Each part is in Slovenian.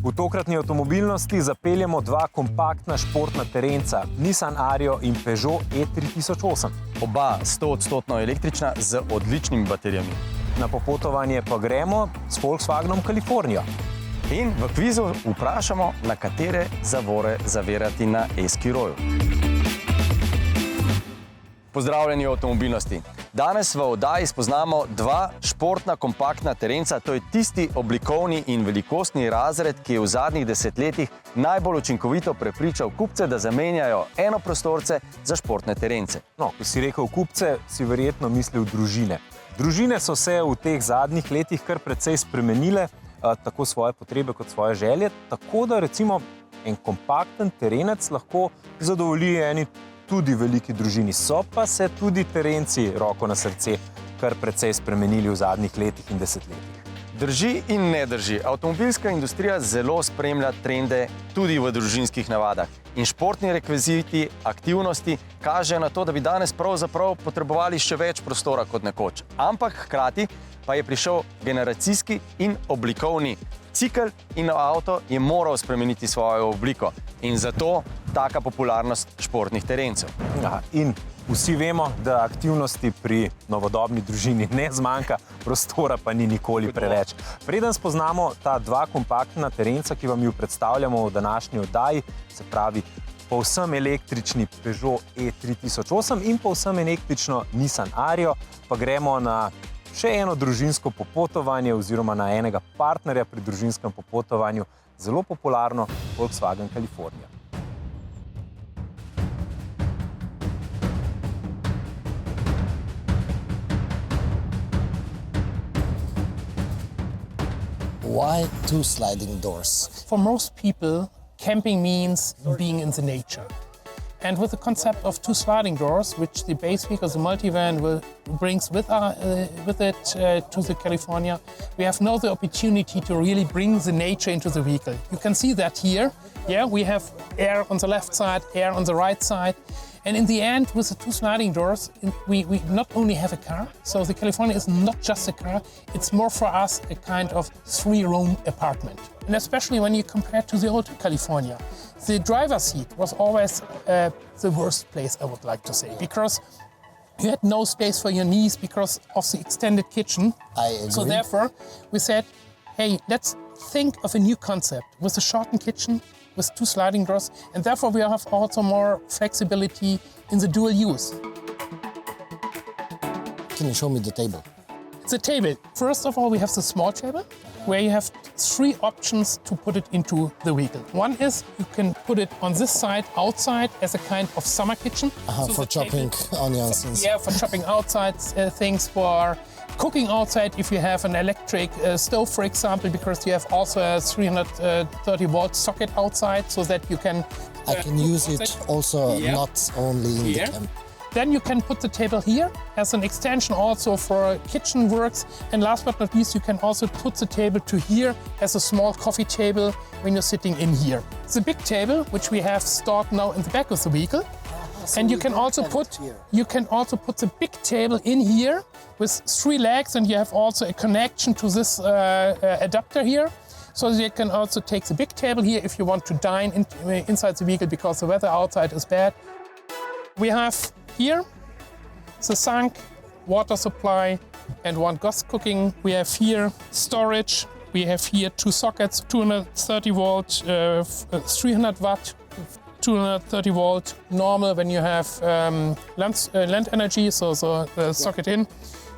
V tokratni avtomobilnosti zapeljemo dva kompaktna športna terenca, Nissan Ariyo in Peugeot E3008. Oba 100% električna z odličnimi baterijami. Na popotovanje pa gremo s Volkswagenom Kalifornijo. In v kvizu vprašamo, na katere zavore zavirati na Esquiroju. Pozdravljeni v avtomobilnosti. Danes v oddaji spoznamo dva športna kompaktna terenca. To je tisti oblikovni in velikostni razred, ki je v zadnjih desetletjih najbolj učinkovito prepričal kupce, da zamenjajo enoprostorce za športne terence. No, ko si rekel kupce, si verjetno mislil družine. Družine so se v teh zadnjih letih kar precej spremenile, tako svoje potrebe kot svoje želje, tako da recimo en kompakten terenec lahko zadovolji eni tudi veliki družini. So pa se tudi terenci, roko na srce, kar precej spremenili v zadnjih letih in desetletjih. Drži in ne drži. Avtomobilska industrija zelo spremlja trende tudi v družinskih navadah. In športni rekviziti, aktivnosti kažejo na to, da bi danes pravzaprav potrebovali še več prostora kot nekoč. Ampak hkrati pa je prišel generacijski in oblikovni cikel in avto je moral spremeniti svojo obliko. In zato taka popularnost športnih terencev. In vsi vemo, da aktivnosti pri novodobni družini ne zmanjka, prostora pa ni nikoli preveč. Preden spoznamo ta dva kompaktna terenca, ki vam ju predstavljamo v današnji oddaji, se pravi povsem električni Peugeot E3008 in povsem električno Nissan Ariyo, pa gremo na še eno družinsko popotovanje oziroma na enega partnerja pri družinskem popotovanju, zelo popularno Volkswagen Kalifornijo. Why two sliding doors? For most people, camping means being in the nature. And with the concept of two sliding doors, which the base vehicle, the multivan, brings with it to the California, we have now the opportunity to really bring the nature into the vehicle. You can see that here. Yeah, we have air on the left side, air on the right side. And in the end, with the two sliding doors, we not only have a car, so the California is not just a car, it's more for us a kind of three-room apartment. And especially when you compare to the old California. The driver's seat was always the worst place, I would like to say, because you had no space for your knees because of the extended kitchen. I agree. So therefore, we said, hey, let's think of a new concept with a shortened kitchen, with two sliding doors, and therefore we have also more flexibility in the dual use. Can you show me the table? The table. First of all, we have the small table, where you have three options to put it into the vehicle. One is you can put it on this side outside as a kind of summer kitchen. So for chopping onions. Yeah, for chopping outside things, for cooking outside if you have an electric stove, for example, because you have also a 330 volt socket outside so that you can... I can use it also not only in the camp. Then you can put the table here as an extension also for kitchen works. And last but not least, you can also put the table to here as a small coffee table when you're sitting in here. The big table, which we have stored now in the back of the vehicle. So and you can also put the big table in here with three legs, and you have also a connection to this adapter here. So you can also take the big table here if you want to dine inside the vehicle because the weather outside is bad. We have here the sink, water supply, and one gas cooking. We have here storage. We have here two sockets, 230 volt, 300 watt, 230 volt normal when you have land energy, so the socket in.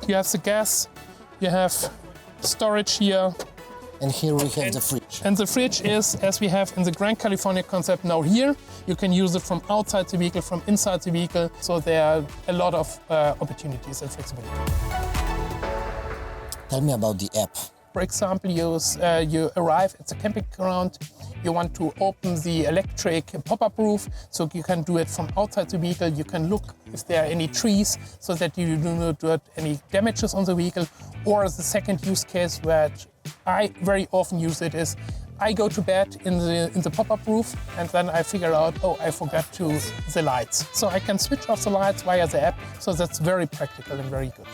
You have the gas, you have storage here. And here we have the fridge. And the fridge is, as we have in the Grand California concept now here, you can use it from outside the vehicle, from inside the vehicle, so there are a lot of opportunities and flexibility. Tell me about the app. For example, you arrive at the camping ground, you want to open the electric pop-up roof, so you can do it from outside the vehicle. You can look if there are any trees, so that you do not do any damages on the vehicle. Or the second use case, which I very often use it, is I go to bed in the pop-up roof, and then I figure out, oh, I forgot the lights. So I can switch off the lights via the app, so that's very practical and very good.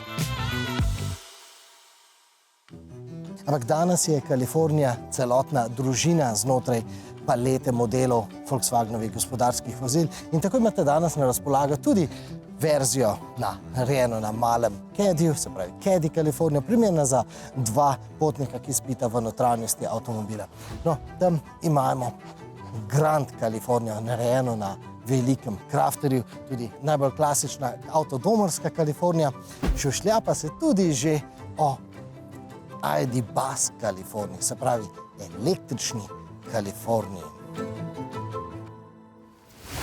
Ampak danes je Kalifornija celotna družina znotraj palete modelov Volkswagenovih gospodarskih vozil in tako imate danes na razpolago tudi verzijo narejeno na malem Caddyju, se pravi Caddy California, primerna za 2 potnika, ki spita v notranjosti avtomobila. No, tam imamo Grand California, narejeno na velikem crafterju, tudi najbolj klasična avtodomorska Kalifornija. Šušlja pa se tudi že o ID. Buzz California, se pravi električni Kaliforniji.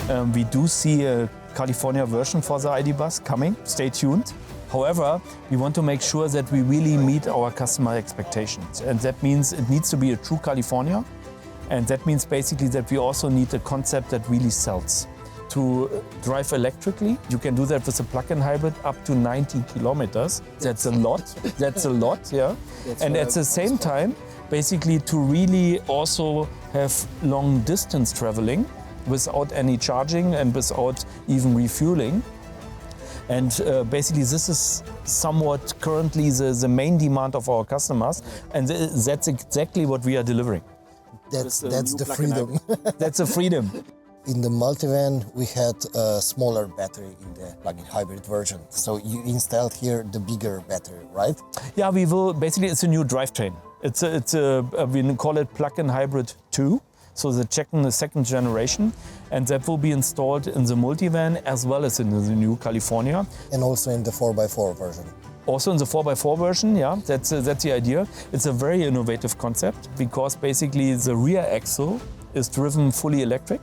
We do see a California version for the ID. Buzz coming. Stay tuned. However, we want to make sure that we really meet our customer expectations. And that means it needs to be a true California. And that means basically that we also need a concept that really sells. To drive electrically, you can do that with a plug-in hybrid up to 90 kilometers. That's a lot. That's a lot, yeah. And at the same time, basically to really also have long distance traveling without any charging and without even refueling. And basically this is somewhat currently the main demand of our customers, and that's exactly what we are delivering. That's the freedom. That's the freedom. In the multivan, we had a smaller battery in the plug-in hybrid version. So you installed here the bigger battery, right? Yeah, we will. Basically, it's a new drivetrain. We call it plug-in hybrid 2. So the second generation, and that will be installed in the multivan as well as in the new California. And also in the 4x4 version. Also in the 4x4 version, yeah, that's the idea. It's a very innovative concept because basically the rear axle is driven fully electric.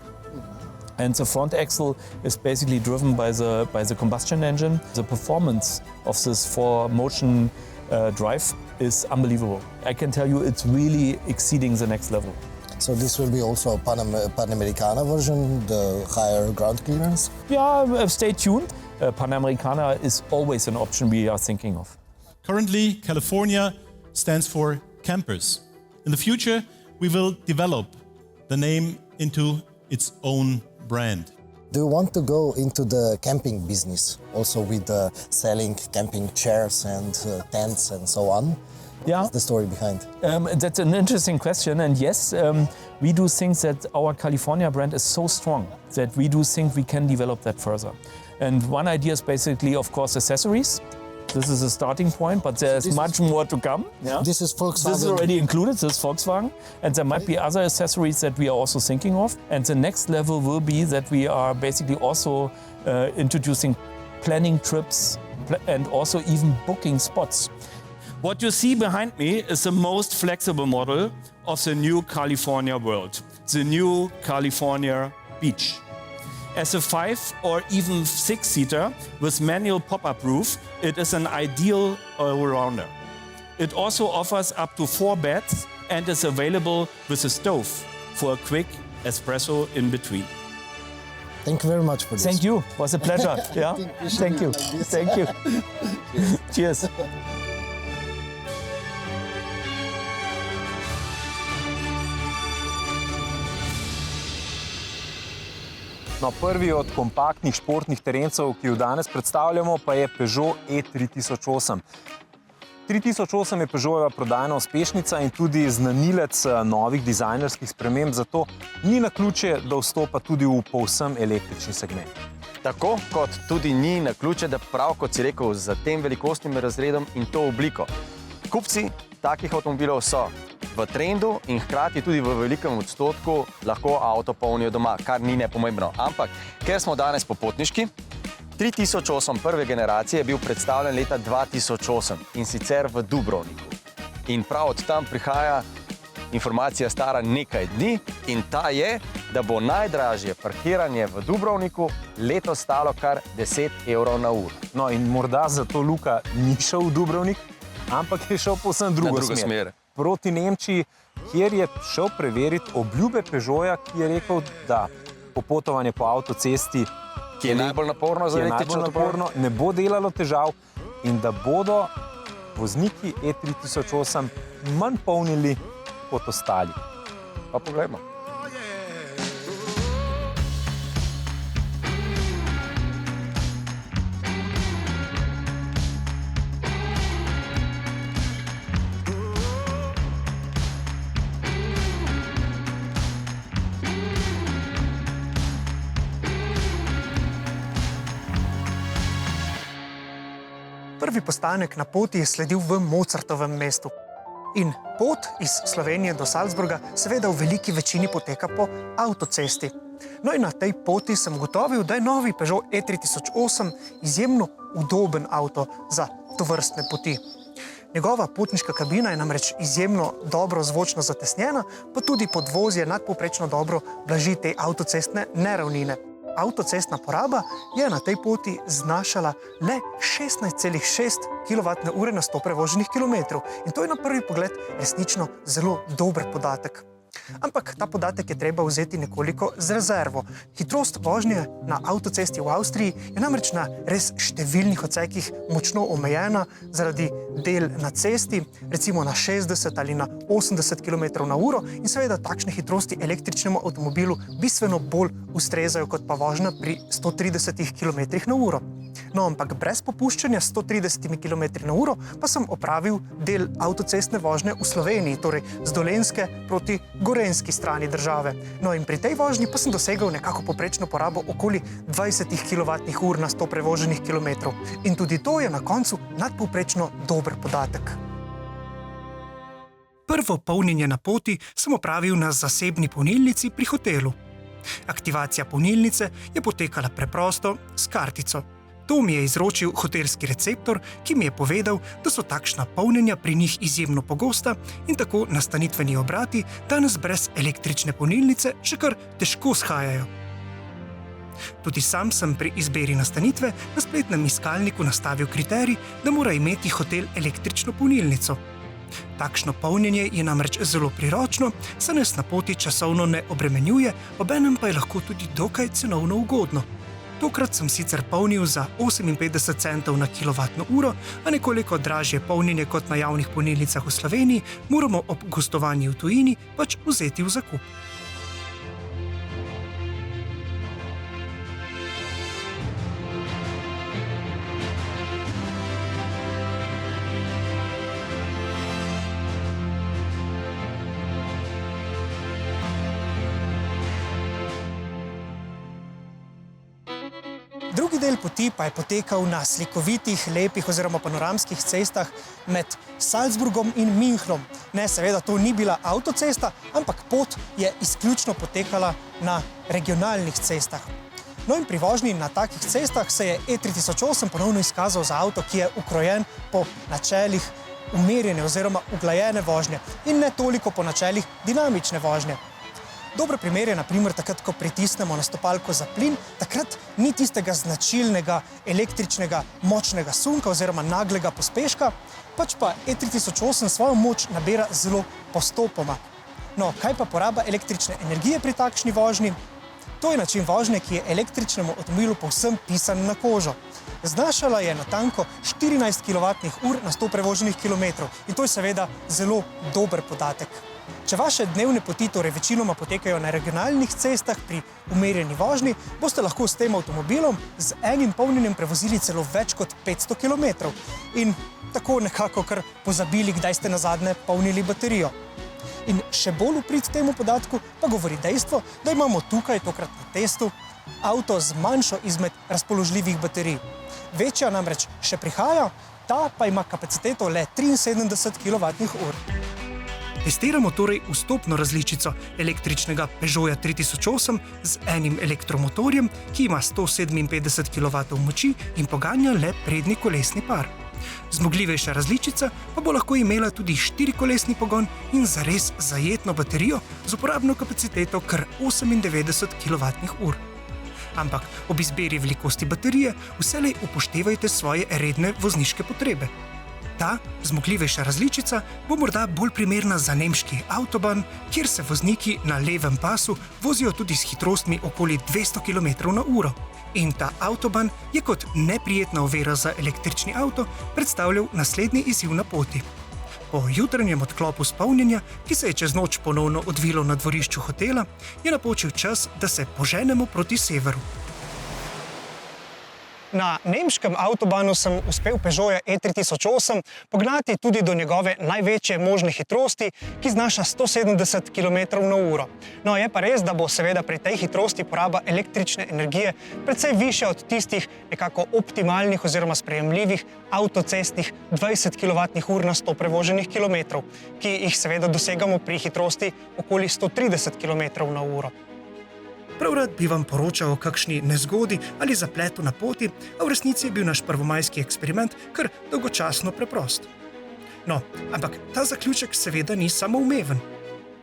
And the front axle is basically driven by the combustion engine. The performance of this 4Motion drive is unbelievable. I can tell you it's really exceeding the next level. So this will be also a Panamericana version, the higher ground clearance? Yeah, stay tuned. Panamericana is always an option we are thinking of. Currently, California stands for campers. In the future, we will develop the name into its own brand. Do you want to go into the camping business, also with selling camping chairs and tents and so on? Yeah. What's the story behind? That's an interesting question, and yes, we do think that our California brand is so strong that we do think we can develop that further. And one idea is basically, of course, accessories. This is a starting point, but there's much more to come. Yeah? This is Volkswagen. This is already included, this is Volkswagen. And there might be other accessories that we are also thinking of. And the next level will be that we are basically also introducing planning trips and also even booking spots. What you see behind me is the most flexible model of the new California world, the new California Beach. As a 5 or even 6-seater with manual pop-up roof, it is an ideal all-rounder. It also offers up to 4 beds and is available with a stove for a quick espresso in between. Thank you very much for this. Thank you. It was a pleasure. Yeah. Thank you. Thank you. Cheers. No, prvi od kompaktnih športnih terencev, ki jo danes predstavljamo, pa je Peugeot E3008. 3008 je Peugeotova prodajna uspešnica in tudi znanilec novih dizajnerskih sprememb, zato ni naključje, da vstopa tudi v povsem električni segment. Tako kot tudi ni naključje, da prav kot si rekel, za tem velikostnim razredom in to obliko. Kupci takih avtomobilov so v trendu in hkrati tudi v velikem odstotku lahko avto polnijo doma, kar ni nepomembno. Ampak, ker smo danes popotniški, 3008 prve generacije je bil predstavljen leta 2008 in sicer v Dubrovniku. In prav od tam prihaja informacija stara nekaj dni in ta je, da bo najdražje parkiranje v Dubrovniku letos stalo kar 10 evrov na uro. No in morda zato Luka ni šel v Dubrovnik, ampak je šel povsem drugo smer. Proti Nemčiji, kjer je šel preveriti obljube Peugeota, ki je rekel, da popotovanje po avtocesti, ki je najbolj naporno za električno naporno, ne bo delalo težav in da bodo vozniki E3008 manj polnili kot ostali. Pa poglejmo. Prvi postanek na poti je sledil v Mozartovem mestu. In pot iz Slovenije do Salzburga seveda v veliki večini poteka po avtocesti. No in na tej poti sem ugotovil, da je novi Peugeot E3008 izjemno udoben avto za tovrstne poti. Njegova potniška kabina je namreč izjemno dobro zvočno zatesnjena, pa tudi podvozje nadpovprečno dobro blaži te avtocestne neravnine. Avtocestna poraba je na tej poti znašala le 16,6 kWh na 100 prevoženih kilometrov. In to je na prvi pogled resnično zelo dober podatek. Ampak ta podatek je treba vzeti nekoliko z rezervo. Hitrost vožnje na avtocesti v Avstriji je namreč na res številnih odsekih močno omejena zaradi del na cesti, recimo na 60 ali na 80 km/h in seveda takšne hitrosti električnemu avtomobilu bistveno bolj ustrezajo kot pa vožnja pri 130 km/h. No, ampak brez popuščanja 130 km/h pa sem opravil del avtocestne vožnje v Sloveniji, torej z Dolenjske proti gorenjski strani države. No in pri tej vožnji pa sem dosegel nekako poprečno porabo okoli 20 kWh na 100 prevoženih kilometrov. In tudi to je na koncu nadpovprečno dober podatek. Prvo polnjenje na poti sem opravil na zasebni polnilnici pri hotelu. Aktivacija polnilnice je potekala preprosto s kartico. To mi je izročil hotelski receptor, ki mi je povedal, da so takšna polnjenja pri njih izjemno pogosta in tako nastanitveni obrati danes brez električne polnilnice še kar težko shajajo. Tudi sam sem pri izbiri nastanitve na spletnem iskalniku nastavil kriterij, da mora imeti hotel električno polnilnico. Takšno polnjenje je namreč zelo priročno, saj nas na poti časovno ne obremenjuje, obenem pa je lahko tudi dokaj cenovno ugodno. Tokrat sem sicer polnil za 58 centov na kilovatno uro, a nekoliko dražje polnjenje kot na javnih polnilnicah v Sloveniji moramo ob gostovanju v tujini pač vzeti v zakup. Drugi del poti pa je potekal na slikovitih, lepih oziroma panoramskih cestah med Salzburgom in Münchnom. Ne, seveda to ni bila avtocesta, ampak pot je izključno potekala na regionalnih cestah. No in pri vožnji na takih cestah se je E3008 ponovno izkazal za avto, ki je ukrojen po načelih umirjene oziroma uglajene vožnje in ne toliko po načelih dinamične vožnje. Dober primer je, na primer, takrat, ko pritisnemo na stopalko za plin, takrat ni tistega značilnega električnega močnega sunka oziroma naglega pospeška, pač pa E3008 svojo moč nabira zelo postopoma. No, kaj pa poraba električne energije pri takšni vožnji? To je način vožnje, ki je električnemu avtomobilu povsem pisan na kožo. Znašala je natanko 14 kWh na 100 prevoženih kilometrov in to je seveda zelo dober podatek. Če vaše dnevne poti torej večinoma potekajo na regionalnih cestah pri umirjeni vožnji, boste lahko s tem avtomobilom z enim polnjenjem prevozili celo več kot 500 km in tako nekako kar pozabili, kdaj ste nazadnje polnili baterijo. In še bolj v prid temu podatku pa govori dejstvo, da imamo tukaj, tokrat na testu, avto z manjšo izmed razpoložljivih baterij. Večja namreč še prihaja, ta pa ima kapaciteto le 73 kWh. Testiramo torej vstopno različico električnega Peugeota 3008 z enim elektromotorjem, ki ima 157 kW moči in poganja le prednji kolesni par. Zmogljivejša različica pa bo lahko imela tudi 4-kolesni pogon in zares zajetno baterijo z uporabno kapaciteto kar 98 kWh. Ampak ob izbiri velikosti baterije vselej upoštevajte svoje redne vozniške potrebe. Ta zmogljivejša različica bo morda bolj primerna za nemški avtoban, kjer se vozniki na levem pasu vozijo tudi s hitrostmi okoli 200 km/h. In ta avtoban je kot neprijetna ovira za električni avto predstavljal naslednji izziv na poti. Po jutranjem odklopu spolnjenja, ki se je čez noč ponovno odvilo na dvorišču hotela, je napočil čas, da se poženemo proti severu. Na nemškem avtobanu sem uspel Peugeota E3008 pognati tudi do njegove največje možne hitrosti, ki znaša 170 km/h. No, je pa res, da bo seveda pri tej hitrosti poraba električne energije precej višja od tistih nekako optimalnih oziroma sprejemljivih avtocestnih 20 kWh na 100 prevoženih kilometrov, ki jih seveda dosegamo pri hitrosti okoli 130 km/h. Prav rad bi vam poročal o kakšni nezgodi ali zapletu na poti, a v resnici je bil naš prvomajski eksperiment kar dolgočasno preprost. No, ampak ta zaključek seveda ni samoumeven.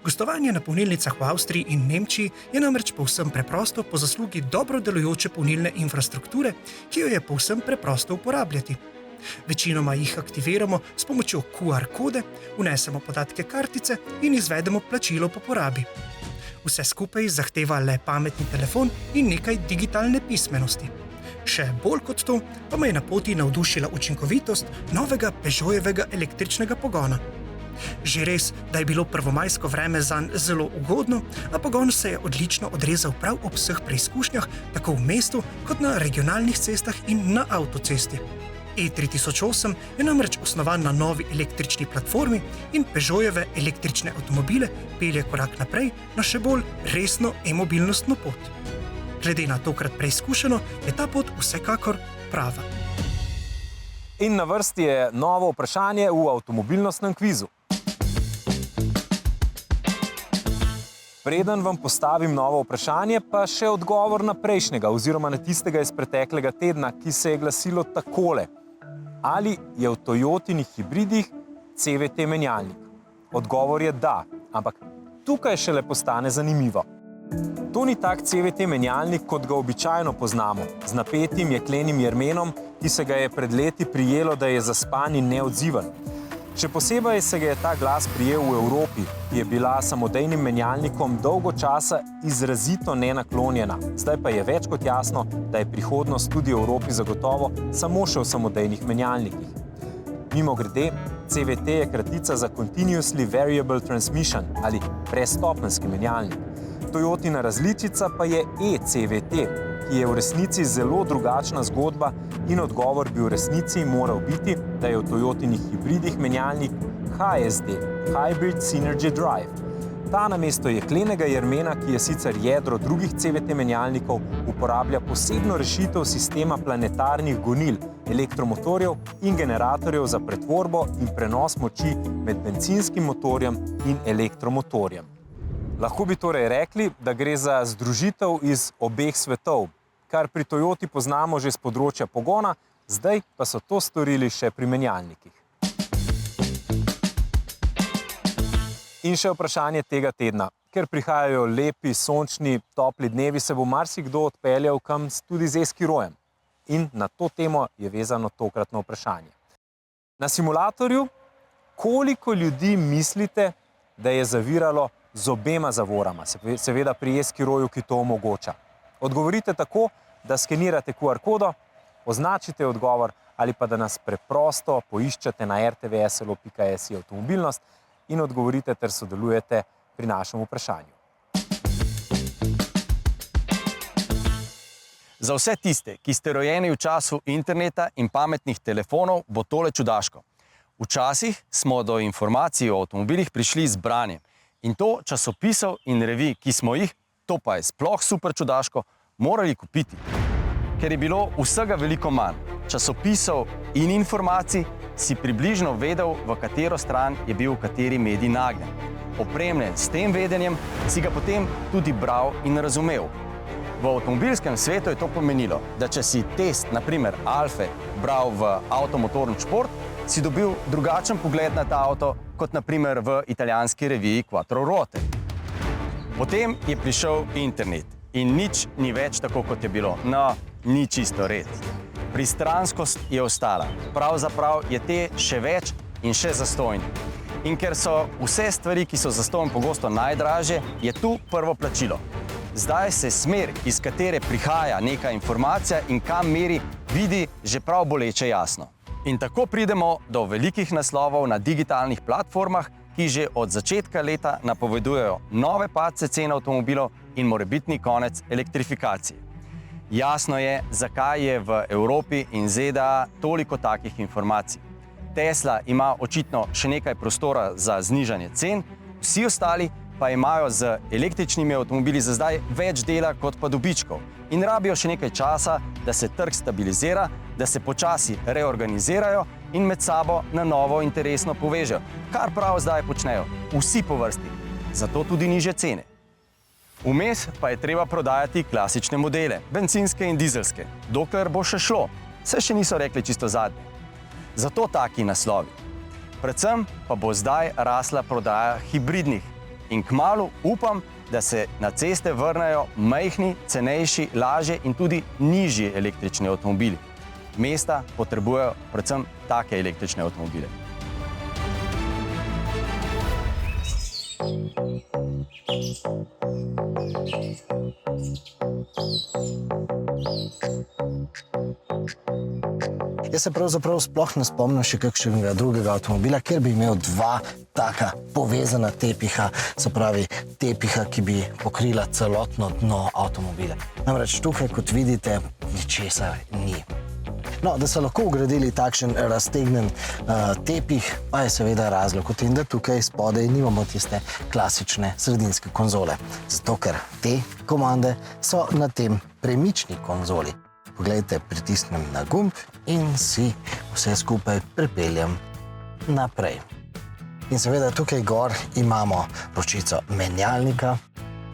Gostovanje na polnilnicah v Avstriji in Nemčiji je namreč povsem preprosto po zaslugi dobro delujoče polnilne infrastrukture, ki jo je povsem preprosto uporabljati. Večinoma jih aktiviramo s pomočjo QR kode, vnesemo podatke kartice in izvedemo plačilo po porabi. Vse skupaj zahteva le pametni telefon in nekaj digitalne pismenosti. Še bolj kot to pa me je na poti navdušila učinkovitost novega Peugeotovega električnega pogona. Že res, da je bilo prvomajsko vreme zanj zelo ugodno, a pogon se je odlično odrezal prav ob vseh preizkušnjah, tako v mestu kot na regionalnih cestah in na avtocesti. E3008 je namreč osnovan na novi električni platformi in Peugeotove električne avtomobile pelje korak naprej na še bolj resno e-mobilnostno pot. Glede na tokrat preizkušeno, je ta pot vsekakor prava. In na vrsti je novo vprašanje v avtomobilnostnem kvizu. Preden vam postavim novo vprašanje, pa še odgovor na prejšnjega oziroma na tistega iz preteklega tedna, ki se je glasilo takole. Ali je v Toyotinih hibridih CVT menjalnik? Odgovor je da, ampak tukaj šele postane zanimivo. To ni tak CVT menjalnik, kot ga običajno poznamo, z napetim jeklenim jermenom, ki se ga je pred leti prijelo, da je zaspan in neodziven. Še posebej se ga je ta glas prijel v Evropi, ki je bila samodejnim menjalnikom dolgo časa izrazito nenaklonjena. Zdaj pa je več kot jasno, da je prihodnost tudi v Evropi zagotovo samo še v samodejnih menjalnikih. Mimogrede, CVT je kratica za Continuously Variable Transmission ali brezstopenjski menjalnik. Toyotina različica pa je e-CVT, ki je v resnici zelo drugačna zgodba in odgovor bi v resnici moral biti, da je v Toyotinih hibridih menjalnik HSD, Hybrid Synergy Drive. Ta namesto jeklenega jermena, ki je sicer jedro drugih CVT menjalnikov, uporablja posebno rešitev sistema planetarnih gonil, elektromotorjev in generatorjev za pretvorbo in prenos moči med bencinskim motorjem in elektromotorjem. Lahko bi torej rekli, da gre za združitev iz obeh svetov, kar pri Toyoti poznamo že z področja pogona, zdaj pa so to storili še pri menjalnikih. In še vprašanje tega tedna. Ker prihajajo lepi, sončni, topli dnevi, se bo marsikdo odpeljal kam tudi z e-skirojem. In na to temo je vezano tokratno vprašanje. Na simulatorju, koliko ljudi mislite, da je zaviralo z obema zavorama, seveda pri e-skiroju, ki to omogoča? Odgovorite tako, da skenirate QR kodo, označite odgovor ali pa da nas preprosto poiščete na rtvslo.si avtomobilnost in odgovorite ter sodelujete pri našem vprašanju. Za vse tiste, ki ste rojeni v času interneta in pametnih telefonov, bo tole čudaško. Včasih smo do informacij o avtomobilih prišli z branjem. In to časopisov in revij, ki smo jih, to pa je sploh super čudaško, morali kupiti. Ker je bilo vsega veliko manj časopisov in informacij, si približno vedel, v katero stran je bil kateri medij nagnjen. Opremljen s tem vedenjem si ga potem tudi bral in razumel. V avtomobilskem svetu je to pomenilo, da če si test, naprimer Alfe, bral v avtomotorni šport, si dobil drugačen pogled na ta avto, kot naprimer v italijanski reviji Quattro Ruote. Potem je prišel internet in nič ni več tako, kot je bilo. No, ni čisto res. Pristranskost je ostala. Pravzaprav je te še več in še zastojni. In ker so vse stvari, ki so zastonj pogosto najdražje, je tu prvo plačilo. Zdaj se smer, iz katere prihaja neka informacija in kam meri, vidi že prav boleče jasno. In tako pridemo do velikih naslovov na digitalnih platformah, ki že od začetka leta napovedujejo nove padce cen avtomobilov in morebitni konec elektrifikacije. Jasno je, zakaj je v Evropi in ZDA toliko takih informacij. Tesla ima očitno še nekaj prostora za znižanje cen, vsi ostali pa imajo z električnimi avtomobili za zdaj več dela kot pa dobičkov in rabijo še nekaj časa, da se trg stabilizira, da se počasi reorganizirajo in med sabo na novo interesno povežejo, kar prav zdaj počnejo, vsi po vrsti, zato tudi nižje cene. Vmes pa je treba prodajati klasične modele, bencinske in dizelske, dokler bo še šlo, se še niso rekli čisto zadnje. Zato taki naslovi. Predvsem pa bo zdaj rasla prodaja hibridnih in kmalu upam, da se na ceste vrnejo majhni, cenejši, lažje in tudi nižji električni avtomobili. Mesta potrebujejo predvsem take električne avtomobile. Jaz se pravzaprav sploh ne spomnim še kakšnega drugega avtomobila, kjer bi imel dva taka povezana tepiha, se pravi tepiha, ki bi pokrila celotno dno avtomobila. Namreč tukaj, kot vidite, ničesar ni. No, da so lahko ugradili takšen raztegnen tepih, pa je seveda razlog v tem, da tukaj spodaj nimamo tiste klasične sredinske konzole. Zato, ker te komande so na tem premični konzoli. Poglejte, pritisnem na gumb in si vse skupaj prepeljem naprej. In seveda tukaj gor imamo ročico menjalnika.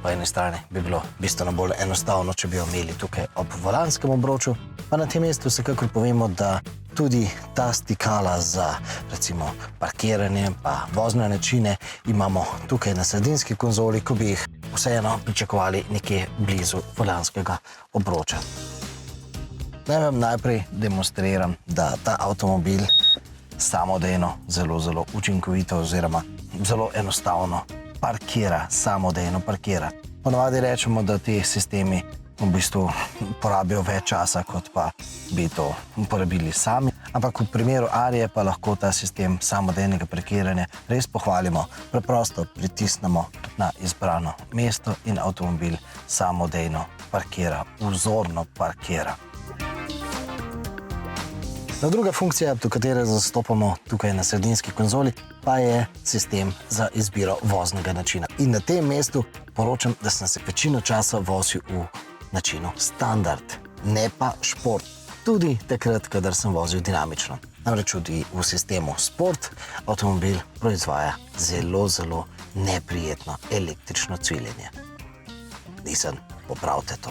Po eni strani bi bilo bistveno bolj enostavno, če bi jo imeli tukaj ob volanskem obroču. Pa na tem mestu vsekakor povemo, da tudi ta stikala za recimo parkiranje pa vozne načine imamo tukaj na sredinski konzoli, ko bi jih vseeno pričakovali nekje blizu volanskega obroča. Naj vam najprej demonstriram, da ta avtomobil samodejno zelo učinkovito oziroma zelo enostavno parkira, samodejno parkira. Ponavadi rečemo, da ti sistemi v bistvu porabijo več časa, kot pa bi to uporabili sami. Ampak v primeru Arie pa lahko ta sistem samodejnega parkiranja res pohvalimo. Preprosto pritisnemo na izbrano mesto in avtomobil samodejno parkira, vzorno parkira. No, druga funkcija, do katere zastopamo tukaj na sredinski konzoli, pa je sistem za izbiro voznega načina. In na tem mestu poročam, da sem se večino časa vozil v načinu standard, ne pa šport. Tudi takrat, kadar sem vozil dinamično. Namreč tudi v sistemu sport avtomobil proizvaja zelo neprijetno električno cviljenje. Nisem, popravite to.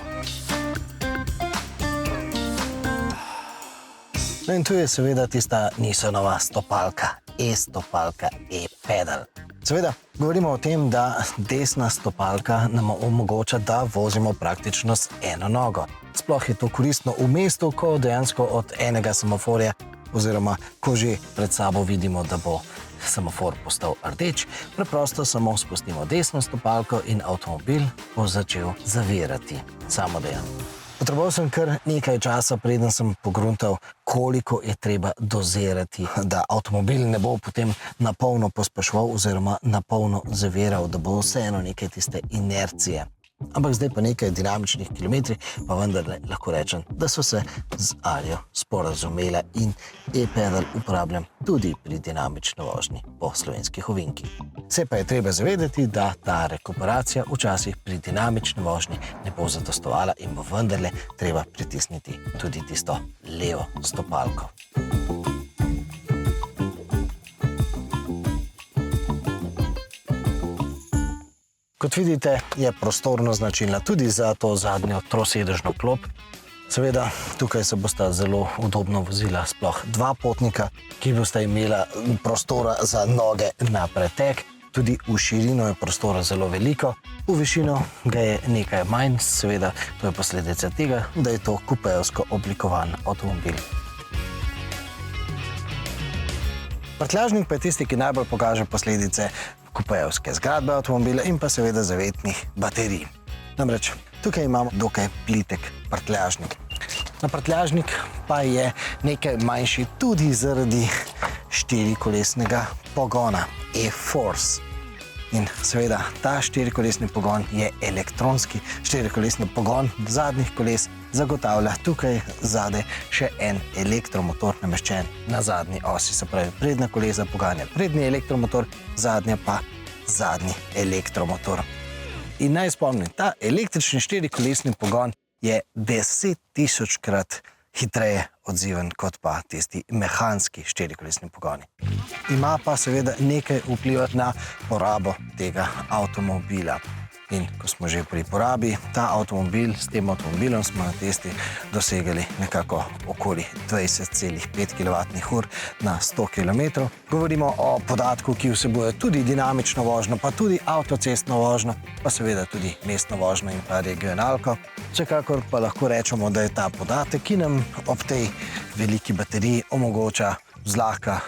No in tu je seveda tista Nissanova stopalka, e-stopalka, e-pedal. Seveda, govorimo o tem, da desna stopalka nam omogoča, da vozimo praktično z eno nogo. Sploh je to koristno v mestu, ko dejansko od enega semaforja oziroma ko že pred sabo vidimo, da bo semafor postal rdeč, preprosto samo spustimo desno stopalko in avtomobil bo začel zavirati samodejno. Potreboval sem kar nekaj časa, preden sem pogruntal, koliko je treba dozirati, da avtomobil ne bo potem napolno pospeševal oziroma napolno zaviral, da bo vseeno nekaj tiste inercije. Ampak zdaj pa nekaj dinamičnih kilometrih, pa vendarle lahko rečem, da so se z Ario sporazumele in e-pedal uporabljam tudi pri dinamični vožnji po slovenskih ovinkih. Se pa je treba zavedati, da ta rekuperacija včasih pri dinamični vožnji ne bo zadostovala in bo vendarle treba pritisniti tudi tisto levo stopalko. Kot vidite, je prostorno značilna tudi za to zadnjo trosedežno klop. Seveda, tukaj se bosta zelo udobno vozila sploh dva potnika, ki bosta imela prostora za noge na pretek. Tudi v širino je prostora zelo veliko, v višino ga je nekaj manj, seveda to je posledica tega, da je to kupejevsko oblikovan avtomobil. Prtljažnik pa je tisti, ki najbolj pokaže posledice kupejevske zgradbe avtomobila in pa seveda zavetnih baterij. Namreč tukaj imamo dokaj plitek prtljažnik. Na prtljažnik pa je nekaj manjši tudi zaradi štirikolesnega pogona e-Force. In seveda ta štirikolesni pogon je elektronski štirikolesni pogon zadnjih koles zagotavlja tukaj zadaj še en elektromotor nameščen na zadnji osi. Se pravi, prednja kolesa poganja prednji elektromotor, zadnja pa zadnji elektromotor. In naj spomnim, ta električni štirikolesni pogon je 10.000-krat hitreje odziven kot pa tisti mehanski štirikolesni pogoni. Ima pa seveda nekaj vpliva na porabo tega avtomobila. In ko smo že pri porabi, s tem avtomobilom smo na testi dosegali nekako okoli 20,5 kWh na 100 km. Govorimo o podatku, ki vsebuje tudi dinamično vožnjo, pa tudi avtocestno vožnjo, pa seveda tudi mestno vožnjo in pa regionalko. Vsekakor pa lahko rečemo, da je ta podatek, ki nam ob tej veliki bateriji omogoča zlahka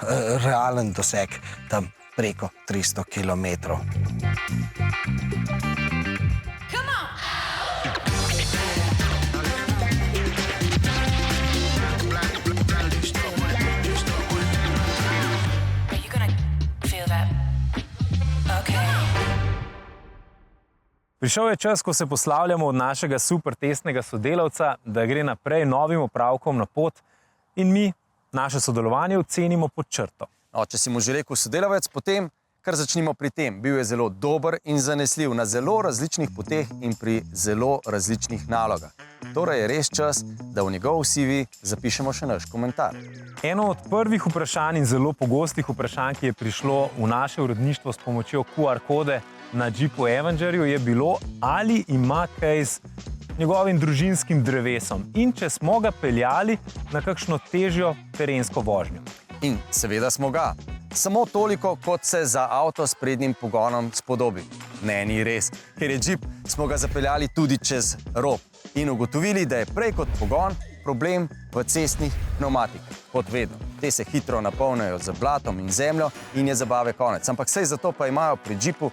realen doseg tam preko 300 km. Prišel je čas, ko se poslavljamo od našega super testnega sodelavca, da gre naprej novim opravkom na pot in mi naše sodelovanje ocenimo pod črto. No, če si mu že rekel sodelavec, potem kar začnimo pri tem. Bil je zelo dober in zanesljiv na zelo različnih poteh in pri zelo različnih nalogah. Torej je res čas, da v njegov CV zapišemo še naš komentar. Eno od prvih vprašanj in zelo pogostih vprašanj, ki je prišlo v naše uredništvo s pomočjo QR kode na Jeepu Avengerju, je bilo, ali ima kaj z njegovim družinskim drevesom in če smo ga peljali na kakšno težjo terensko vožnjo. In seveda smo ga. Samo toliko, kot se za avto s prednjim pogonom spodobi. Ne, ni res, ker je Jeep, smo ga zapeljali tudi čez rob in ugotovili, da je prej kot pogon problem v cestnih pnevmatikah. Kot vedno, te se hitro napolnijo z blatom in zemljo in je zabave konec. Ampak sej zato pa imajo pri Jeepu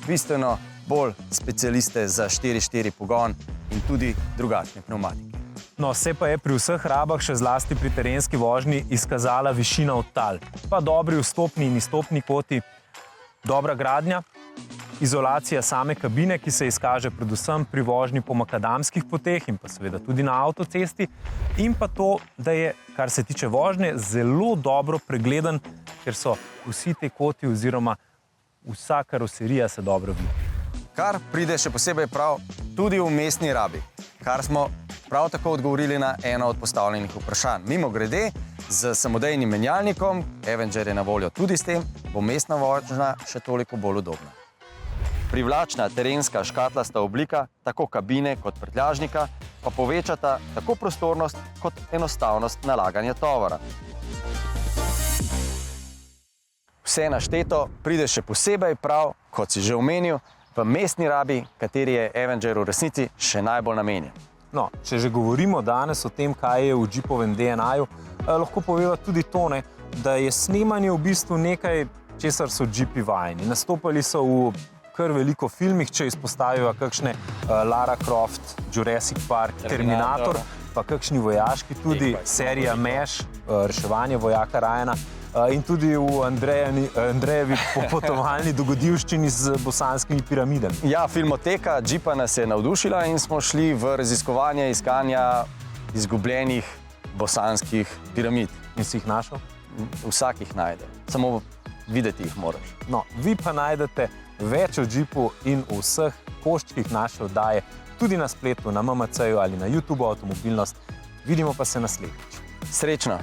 bistveno bolj specialiste za 4x4 pogon in tudi drugačne pnevmatike. No, se pa je pri vseh rabah, še zlasti pri terenski vožnji, izkazala višina od tal. Pa dobri vstopni in izstopni koti, dobra gradnja, izolacija same kabine, ki se izkaže predvsem pri vožnji po makadamskih poteh in pa seveda tudi na avtocesti, in pa to, da je, kar se tiče vožnje, zelo dobro pregleden, ker so vsi te koti oziroma vsa karoserija se dobro vidi. Kar pride še posebej prav tudi v mestni rabi, kar smo prav tako odgovorili na eno od postavljenih vprašanj. Mimo grede, z samodejnim menjalnikom, Avenger je na voljo tudi s tem, bo mestna vožnja še toliko bolj udobna. Privlačna terenska škatlasta oblika, tako kabine kot prtljažnika, pa povečata tako prostornost kot enostavnost nalaganja tovora. Vse našteto pride še posebej prav, kot si že omenil, v mestni rabi, kateri je Avenger v resnici še najbolj namenjen. No, če že govorimo danes o tem, kaj je v Jeepovem DNA-ju, lahko poveva tudi to, da je snemanje v bistvu nekaj, česar so Jeepi vajeni. Nastopali so v kar veliko filmih, če izpostavijo kakšne Lara Croft, Jurassic Park, Terminator, pa kakšni vojaški tudi, serija Mesh, reševanje vojaka Ryana, in tudi v Andrejevi popotovalni dogodivščini z bosanskimi piramidami. Ja, filmoteka Jeepa nas je navdušila in smo šli v raziskovanje iskanja izgubljenih bosanskih piramid. In si jih našel? Vsak jih najde, samo videti jih moraš. No, vi pa najdete več o Jeepu in o vseh koščkih naše oddaje, tudi na spletu, na MMC-ju ali na YouTubeu Avtomobilnost. Vidimo pa se naslednjič. Srečno!